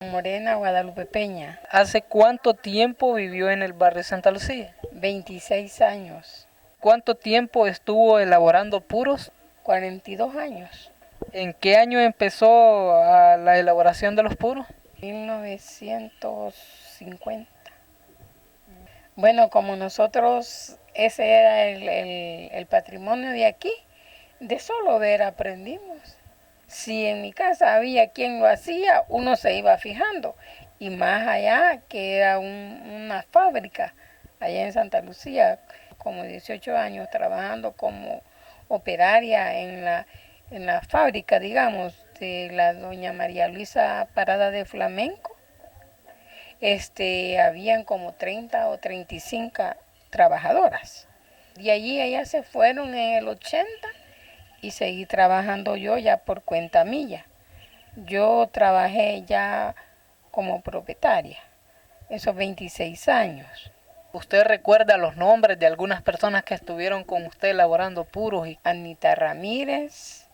Morena Guadalupe Peña, ¿Hace cuánto tiempo vivió en el barrio Santa Lucía? 26 años, ¿Cuánto tiempo estuvo elaborando puros? 42 años, ¿En qué año empezó la elaboración de los puros? 1950. Bueno, como nosotros, ese era el patrimonio de aquí, de solo ver aprendimos. Si en mi casa había quien lo hacía, uno se iba fijando. Y más allá, que era una fábrica, allá en Santa Lucía, como 18 años trabajando como operaria en la fábrica, digamos, de la doña María Luisa Parada de Flamenco. Habían como 30 o 35 trabajadoras. De allí ellas se fueron en el 80 y seguí trabajando yo ya por cuenta mía. Yo trabajé ya como propietaria, esos 26 años. ¿Usted recuerda los nombres de algunas personas que estuvieron con usted elaborando puros? Anita Ramírez,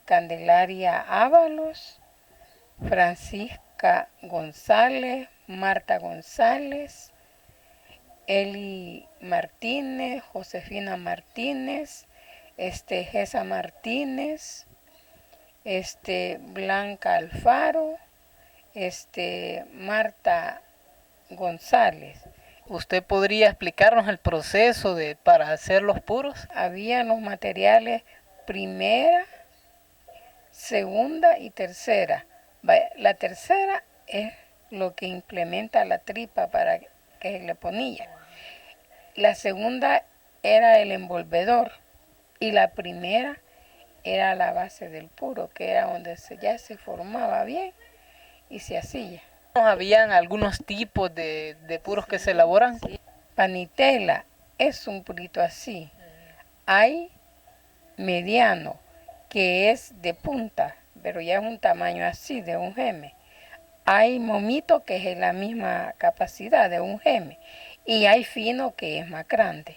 Candelaria Ábalos, Francisca González, Marta González, Eli Martínez, Josefina Martínez, Gesa Martínez, Blanca Alfaro, Marta González. ¿Usted podría explicarnos el proceso para hacer los puros? Había los materiales primera, segunda y tercera. La tercera es lo que implementa la tripa para que se le ponía. La segunda era el envolvedor y la primera era la base del puro, que era donde ya se formaba bien y se hacía. ¿Habían algunos tipos de puros que se elaboran? Sí. Panitela es un purito así. Hay mediano, que es de punta, pero ya es un tamaño así, de un geme. Hay momito, que es la misma capacidad de un geme. Y hay fino, que es más grande.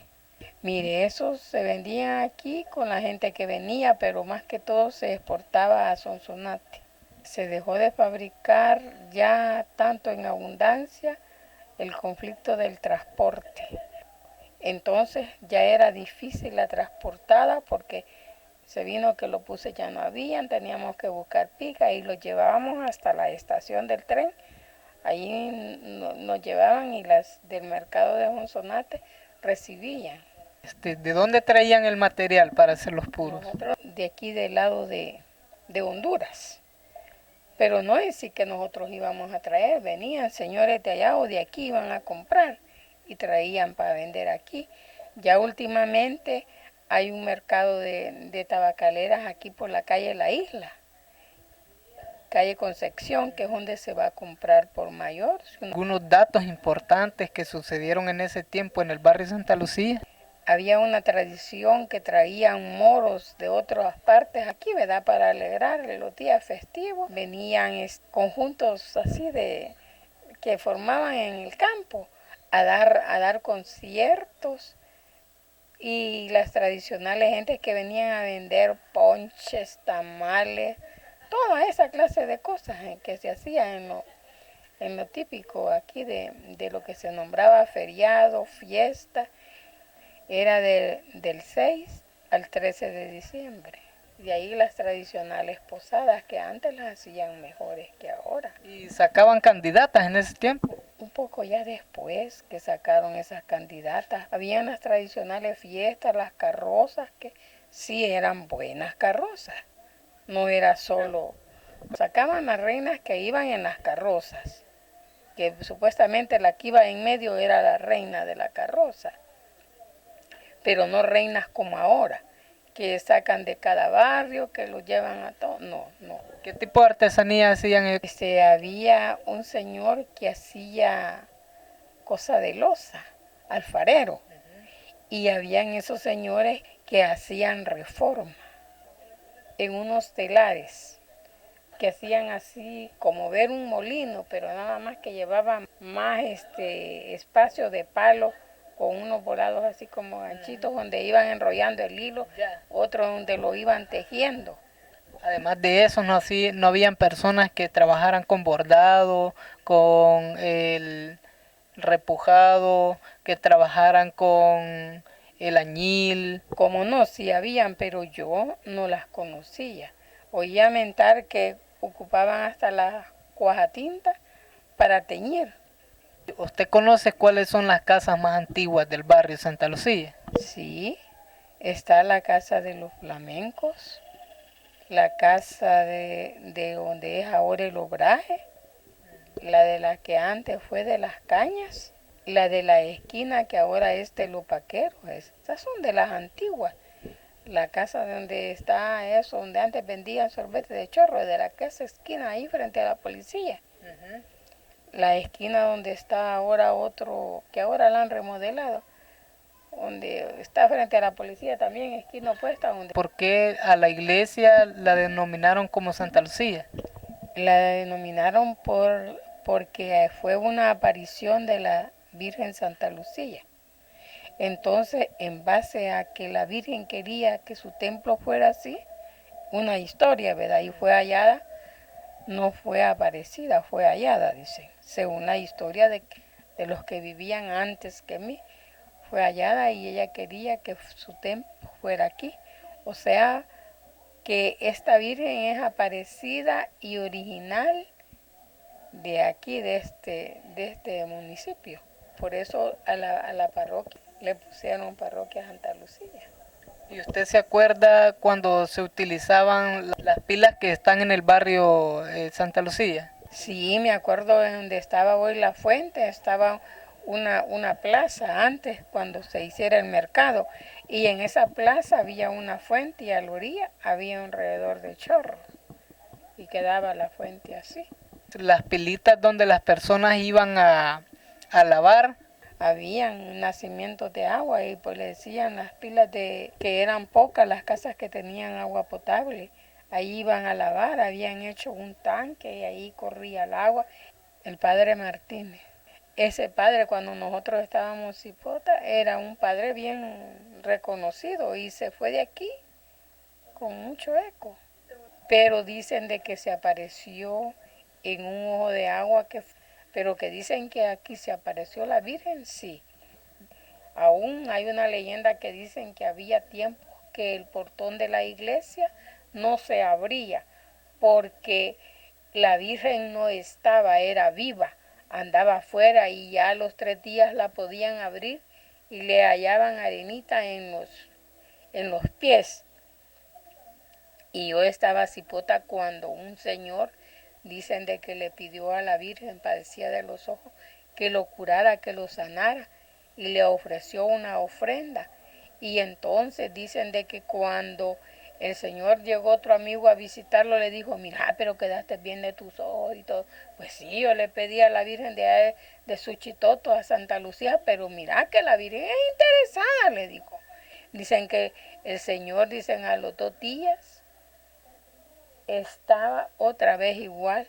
Mire, esos se vendían aquí con la gente que venía, pero más que todo se exportaba a Sonsonate. Se dejó de fabricar ya tanto en abundancia el conflicto del transporte. Entonces ya era difícil la transportada porque se vino que lo puse ya no habían, teníamos que buscar pica y lo llevábamos hasta la estación del tren. Allí nos llevaban y las del mercado de Sonsonate recibían. ¿De dónde traían el material para hacer los puros? Nosotros de aquí del lado de Honduras. Pero no es así que nosotros íbamos a traer, venían señores de allá o de aquí, iban a comprar y traían para vender aquí. Ya últimamente hay un mercado de tabacaleras aquí por la calle La Isla, calle Concepción, que es donde se va a comprar por mayor. Algunos datos importantes que sucedieron en ese tiempo en el barrio Santa Lucía. Había una tradición que traían moros de otras partes aquí, ¿verdad? Para alegrar los días festivos. Venían conjuntos así que formaban en el campo a dar conciertos, y las tradicionales gentes que venían a vender ponches, tamales, toda esa clase de cosas que se hacía en lo típico aquí de lo que se nombraba feriado, fiesta. Era del 6 al 13 de diciembre. De ahí las tradicionales posadas, que antes las hacían mejores que ahora. ¿Y sacaban candidatas en ese tiempo? Un poco ya después que sacaron esas candidatas, habían las tradicionales fiestas, las carrozas, que sí eran buenas carrozas. No era solo... Sacaban las reinas que iban en las carrozas, que supuestamente la que iba en medio era la reina de la carroza, pero no reinas como ahora, que sacan de cada barrio, que lo llevan a todo. No, no. ¿Qué tipo de artesanía hacían? Había un señor que hacía cosa de loza, alfarero, y habían esos señores que hacían reforma en unos telares, que hacían así como ver un molino, pero nada más que llevaban más espacio de palo con unos volados así como ganchitos donde iban enrollando el hilo, otros donde lo iban tejiendo. Además de eso, no habían personas que trabajaran con bordado, con el repujado, que trabajaran con el añil. Como no, sí habían, pero yo no las conocía. Oía mentar que ocupaban hasta las cuajatintas para teñir. ¿Usted conoce cuáles son las casas más antiguas del barrio Santa Lucía? Sí, está la casa de los flamencos, la casa de donde es ahora el obraje, la de la que antes fue de las cañas, la de la esquina que ahora es de los paqueros. Esas son de las antiguas. La casa donde está eso, donde antes vendían sorbete de chorro, de la casa esquina ahí frente a la policía. Ujú. La esquina donde está ahora otro, que ahora la han remodelado, donde está frente a la policía también, esquina opuesta, donde ¿Por qué a la iglesia la denominaron como Santa Lucía? la denominaron porque fue una aparición de la Virgen Santa Lucía. Entonces, en base a que la Virgen quería que su templo fuera así, una historia, ¿verdad? Y fue hallada, no fue aparecida, fue hallada, dicen, según la historia de los que vivían antes que mí. Fue hallada y ella quería que su templo fuera aquí. O sea, que esta Virgen es aparecida y original de aquí, de este municipio. Por eso a la parroquia le pusieron parroquia Santa Lucía. ¿Y usted se acuerda cuando se utilizaban las pilas que están en el barrio Santa Lucía? Sí, me acuerdo de donde estaba hoy la fuente, estaba una plaza antes cuando se hiciera el mercado y en esa plaza había una fuente y a la orilla había alrededor de chorros y quedaba la fuente así. Las pilitas donde las personas iban a lavar. Habían nacimientos de agua y pues le decían las pilas de que eran pocas las casas que tenían agua potable. Ahí iban a lavar, habían hecho un tanque y ahí corría el agua. El padre Martínez. Ese padre cuando nosotros estábamos cipota era un padre bien reconocido y se fue de aquí con mucho eco. Pero dicen de que se apareció en un ojo de agua pero que dicen que aquí se apareció la Virgen, sí. Aún hay una leyenda que dicen que había tiempos que el portón de la iglesia no se abría porque la Virgen no estaba, era viva, andaba afuera y ya a los 3 días la podían abrir y le hallaban arenita en los pies. Y yo estaba cipota cuando un señor, dicen de que le pidió a la Virgen, padecía de los ojos, que lo curara, que lo sanara, y le ofreció una ofrenda. Y entonces dicen de que cuando el señor llegó otro amigo a visitarlo, le dijo, mira, pero quedaste bien de tus ojos y todo. Pues sí, yo le pedí a la Virgen de Suchitoto, a Santa Lucía, pero mira que la Virgen es interesada, le dijo. Dicen que el señor, dicen a los 2 días, estaba otra vez igual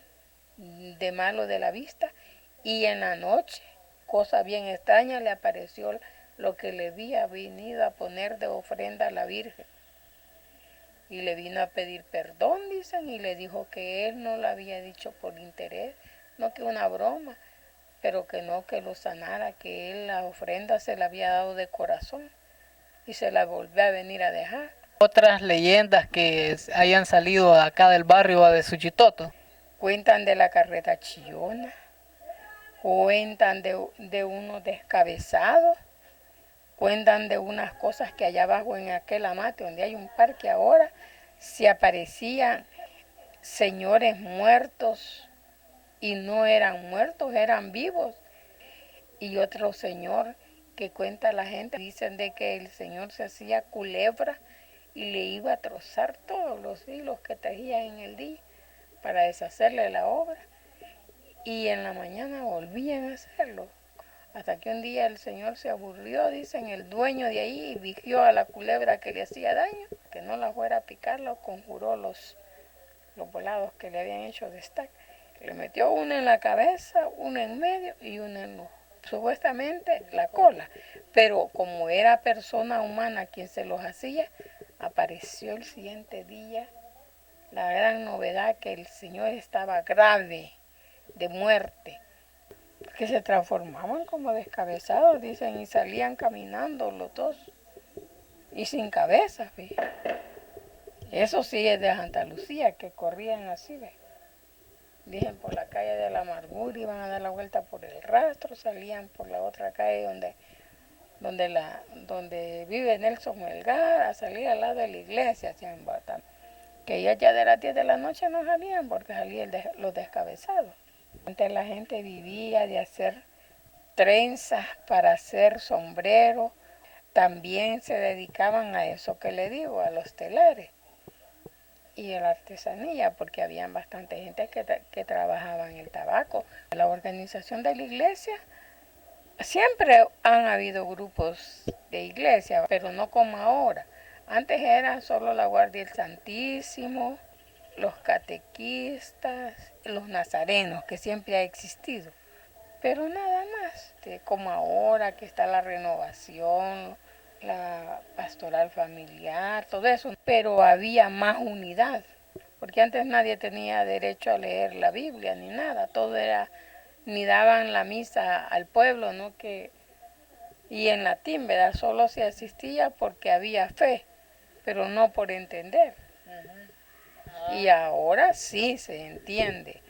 de malo de la vista y en la noche, cosa bien extraña, le apareció lo que le había venido a poner de ofrenda a la Virgen. Y le vino a pedir perdón, dicen, y le dijo que él no lo había dicho por interés, no que una broma, pero que no, que lo sanara, que él la ofrenda se la había dado de corazón y se la volvió a venir a dejar. Otras leyendas que hayan salido acá del barrio de Suchitoto. Cuentan de la carreta chillona, cuentan de unos descabezados, cuentan de unas cosas que allá abajo en aquel amate donde hay un parque ahora, se aparecían señores muertos y no eran muertos, eran vivos. Y otro señor que cuenta la gente, dicen de que el señor se hacía culebra y le iba a trozar todos los hilos que tejía en el día para deshacerle la obra. Y en la mañana volvían a hacerlo. Hasta que un día el señor se aburrió, dicen, el dueño de ahí, y vigió a la culebra que le hacía daño, que no la fuera a picar, lo conjuró los volados que le habían hecho de estaca. Le metió una en la cabeza, una en medio y una en supuestamente la cola. Pero como era persona humana quien se los hacía, apareció el siguiente día la gran novedad que el Señor estaba grave de muerte, que se transformaban como descabezados, dicen, y salían caminando los dos, y sin cabeza, ¿ve? Eso sí es de Santa Lucía, que corrían así, ¿ve? Dicen por la calle de la amargura, iban a dar la vuelta por el rastro, salían por la otra calle donde vive Nelson Melgar, a salir al lado de la iglesia, hacia Batán. Que ya de las 10 de la noche no salían porque salían los descabezados. Antes la gente vivía de hacer trenzas para hacer sombreros, también se dedicaban a eso que le digo, a los telares y a la artesanía, porque había bastante gente que trabajaba en el tabaco. La organización de la iglesia, siempre han habido grupos de iglesia, pero no como ahora. Antes era solo la Guardia del Santísimo, los catequistas, los nazarenos, que siempre ha existido. Pero nada más, como ahora que está la renovación, la pastoral familiar, todo eso. Pero había más unidad, porque antes nadie tenía derecho a leer la Biblia ni nada, todo era, ni daban la misa al pueblo, ¿no? Y en latín, ¿verdad? Solo se asistía porque había fe, pero no por entender. Y ahora sí se entiende.